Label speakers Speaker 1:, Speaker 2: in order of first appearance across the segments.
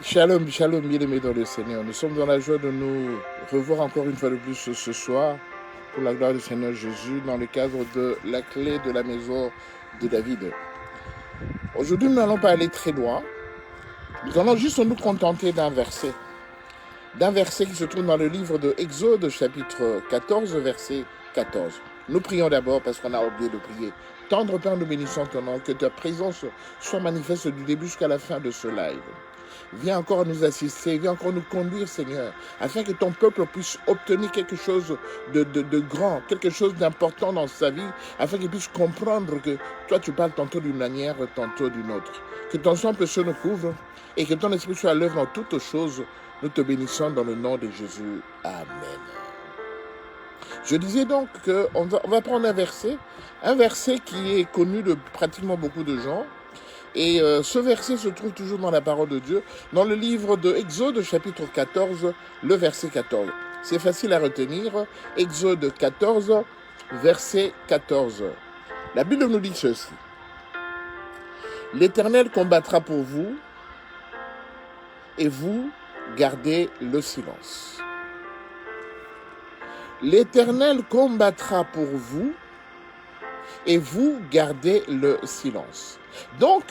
Speaker 1: Shalom, shalom, bien-aimés dans le Seigneur. Nous sommes dans la joie de nous revoir encore une fois de plus ce soir pour la gloire du Seigneur Jésus dans le cadre de la clé de la maison de David. Aujourd'hui, nous n'allons pas aller très loin. Nous allons juste nous contenter d'un verset qui se trouve dans le livre de Exode, chapitre 14, verset 14. Nous prions d'abord parce qu'on a oublié de prier. Tendre Père, nous bénissons ton nom, que ta présence soit manifeste du début jusqu'à la fin de ce live. Viens encore nous assister, viens encore nous conduire, Seigneur, afin que ton peuple puisse obtenir quelque chose de grand, quelque chose d'important dans sa vie, afin qu'il puisse comprendre que toi, tu parles tantôt d'une manière, tantôt d'une autre. Que ton sang précieux nous couvre et que ton esprit soit à l'œuvre en toutes choses. Nous te bénissons dans le nom de Jésus. Amen. Je disais donc qu'on va prendre un verset qui est connu de pratiquement beaucoup de gens. Et ce verset se trouve toujours dans la parole de Dieu, dans le livre de Exode, chapitre 14, le verset 14. C'est facile à retenir. Exode 14, verset 14. La Bible nous dit ceci. L'Éternel combattra pour vous, et vous gardez le silence. L'Éternel combattra pour vous, et vous gardez le silence. Donc,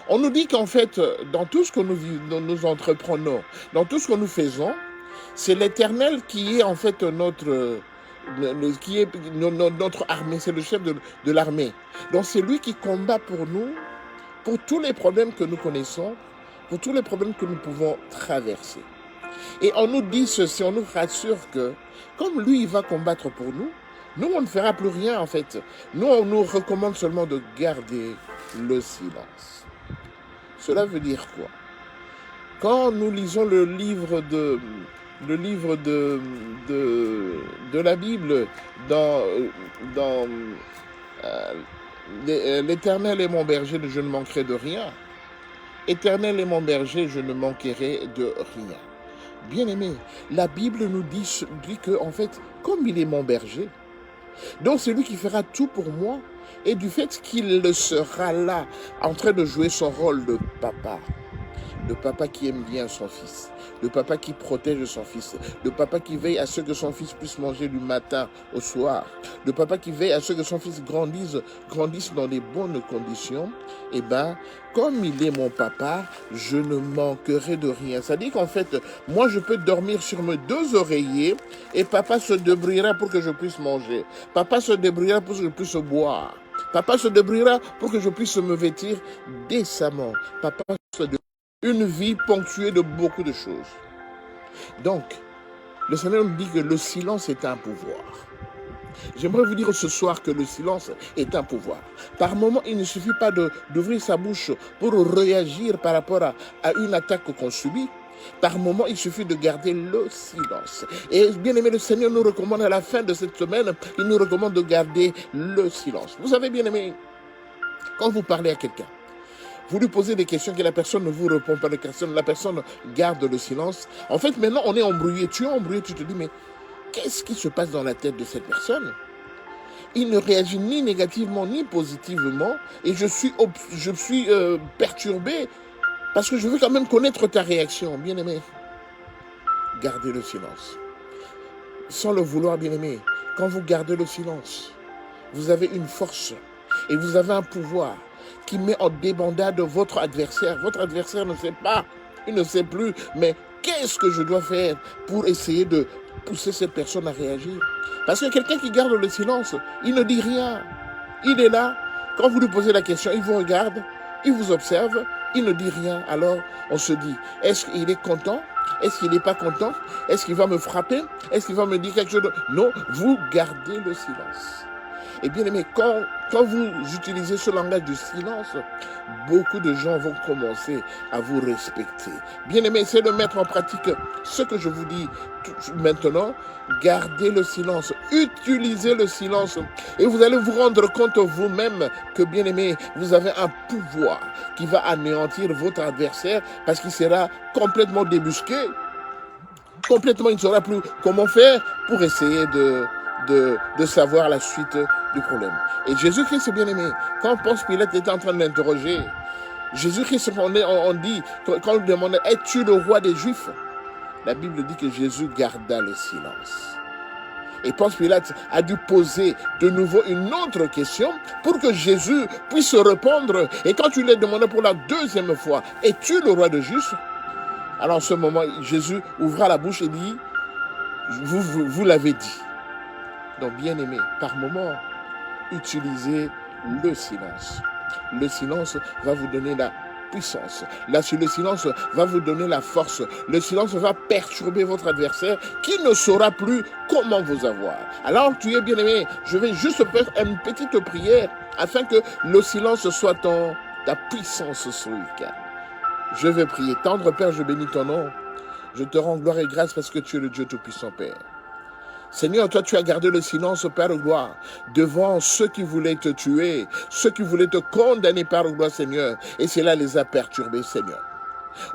Speaker 1: on nous dit qu'en fait, dans tout ce que nous entreprenons, dans tout ce que nous faisons, c'est l'Éternel qui est en fait notre armée, c'est le chef de l'armée. Donc c'est lui qui combat pour nous, pour tous les problèmes que nous connaissons, pour tous les problèmes que nous pouvons traverser. Et on nous dit ceci, on nous rassure que comme lui, il va combattre pour nous, nous, on ne fera plus rien en fait. Nous, on nous recommande seulement de garder le silence. Cela veut dire quoi? Quand nous lisons le livre de la Bible dans l'Éternel est mon berger, je ne manquerai de rien. Éternel est mon berger, je ne manquerai de rien. Bien-aimé, la Bible nous dit que en fait, comme il est mon berger, donc c'est lui qui fera tout pour moi, et du fait qu'il sera là, en train de jouer son rôle de papa qui aime bien son fils, le papa qui protège son fils, le papa qui veille à ce que son fils puisse manger du matin au soir, le papa qui veille à ce que son fils grandisse dans les bonnes conditions, et bien, comme il est mon papa, je ne manquerai de rien. C'est-à-dire qu'en fait, moi je peux dormir sur mes deux oreillers et papa se débrouillera pour que je puisse manger. Papa se débrouillera pour que je puisse boire. Papa se débrouillera pour que je puisse me vêtir décemment. Papa se débrouillera. Une vie ponctuée de beaucoup de choses. Donc, le Seigneur nous dit que le silence est un pouvoir. J'aimerais vous dire ce soir que le silence est un pouvoir. Par moment, il ne suffit pas d'ouvrir sa bouche pour réagir par rapport à une attaque qu'on subit. Par moment, il suffit de garder le silence. Et bien aimé, le Seigneur nous recommande à la fin de cette semaine, il nous recommande de garder le silence. Vous savez, bien aimé, quand vous parlez à quelqu'un, vous lui posez des questions que la personne ne vous répond pas, la personne garde le silence. En fait, maintenant, on est embrouillé. Tu es embrouillé, tu te dis, mais qu'est-ce qui se passe dans la tête de cette personne? Il ne réagit ni négativement, ni positivement. Et je suis perturbé parce que je veux quand même connaître ta réaction. Bien-aimé, gardez le silence. Sans le vouloir, bien-aimé, quand vous gardez le silence, vous avez une force et vous avez un pouvoir qui met en débandade votre adversaire. Votre adversaire ne sait pas, il ne sait plus, mais qu'est-ce que je dois faire pour essayer de pousser cette personne à réagir? Parce que quelqu'un qui garde le silence, il ne dit rien. Il est là, quand vous lui posez la question, il vous regarde, il vous observe, il ne dit rien. Alors, on se dit, est-ce qu'il est content? Est-ce qu'il n'est pas content? Est-ce qu'il va me frapper? Est-ce qu'il va me dire quelque chose? Non, vous gardez le silence. Et bien aimé, quand vous utilisez ce langage du silence, beaucoup de gens vont commencer à vous respecter. Bien aimé, essayez de mettre en pratique ce que je vous dis maintenant. Gardez le silence, utilisez le silence et vous allez vous rendre compte vous-même que bien aimé, vous avez un pouvoir qui va anéantir votre adversaire parce qu'il sera complètement débusqué. Complètement, il ne saura plus comment faire pour essayer de savoir la suite du problème. Et Jésus-Christ est bien aimé. Quand Ponce Pilate était en train de l'interroger, Jésus-Christ, on dit, quand on lui demandait, es-tu le roi des Juifs? La Bible dit que Jésus garda le silence. Et Ponce Pilate a dû poser de nouveau une autre question pour que Jésus puisse répondre. Et quand tu l'as demandé pour la deuxième fois, es-tu le roi de Juifs? Alors en ce moment, Jésus ouvra la bouche et dit, vous l'avez dit. Donc bien aimé, par moment, utilisez le silence. Le silence va vous donner la puissance. Là, le silence va vous donner la force. Le silence va perturber votre adversaire qui ne saura plus comment vous avoir. Alors, tu es bien aimé, je vais juste faire une petite prière afin que le silence soit ta puissance ce week-end. Je vais prier. Tendre Père, je bénis ton nom. Je te rends gloire et grâce parce que tu es le Dieu Tout-Puissant, Père. Seigneur, toi, tu as gardé le silence, Père de gloire, devant ceux qui voulaient te tuer, ceux qui voulaient te condamner, Père de gloire, Seigneur. Et cela les a perturbés, Seigneur.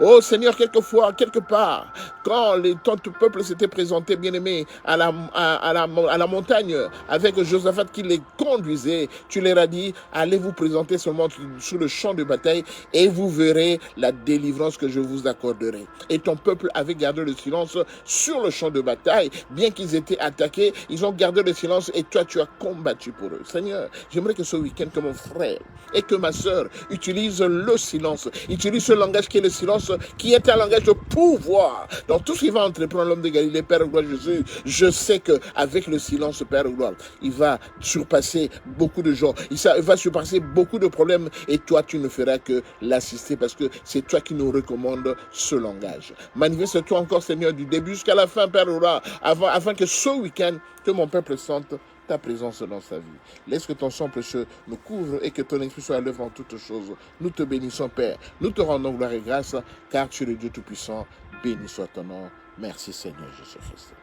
Speaker 1: Oh Seigneur, quelquefois, quelque part, quand ton peuple s'était présenté, bien-aimé, à la montagne, avec Josaphat qui les conduisait, tu leur as dit, allez vous présenter seulement sur le champ de bataille et vous verrez la délivrance que je vous accorderai. Et ton peuple avait gardé le silence sur le champ de bataille, bien qu'ils étaient attaqués, ils ont gardé le silence et toi, tu as combattu pour eux. Seigneur, j'aimerais que ce week-end, que mon frère et que ma sœur utilisent le silence, utilisent ce langage qui est le silence, qui est un langage de pouvoir. Dans tout ce qui va entreprendre l'homme de Galilée, Père de gloire Jésus, je sais qu'avec le silence, Père de gloire, il va surpasser beaucoup de gens, il va surpasser beaucoup de problèmes et toi, tu ne feras que l'assister parce que c'est toi qui nous recommande ce langage. Manifeste-toi encore, Seigneur, du début jusqu'à la fin, Père de gloire, afin que ce week-end, que mon peuple sente ta présence dans sa vie. Laisse que ton sang précieux nous couvre et que ton esprit soit à l'œuvre en toutes choses. Nous te bénissons, Père. Nous te rendons gloire et grâce, car tu es le Dieu Tout-Puissant. Béni soit ton nom. Merci, Seigneur Jésus-Christ.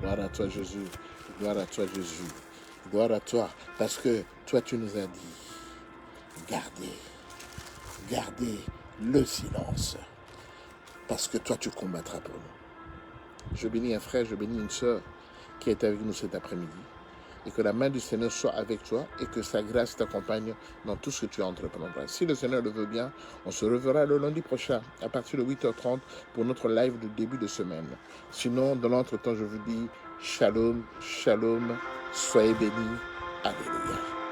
Speaker 1: Gloire à toi, Jésus. Gloire à toi, Jésus. Gloire à toi, parce que toi, tu nous as dit, gardez le silence, parce que toi, tu combattras pour nous. Je bénis un frère, je bénis une sœur qui est avec nous cet après-midi. Et que la main du Seigneur soit avec toi et que sa grâce t'accompagne dans tout ce que tu entreprendras. Si le Seigneur le veut bien, on se reverra le lundi prochain à partir de 8h30 pour notre live de début de semaine. Sinon, dans l'entretemps, je vous dis shalom, shalom, soyez bénis, alléluia.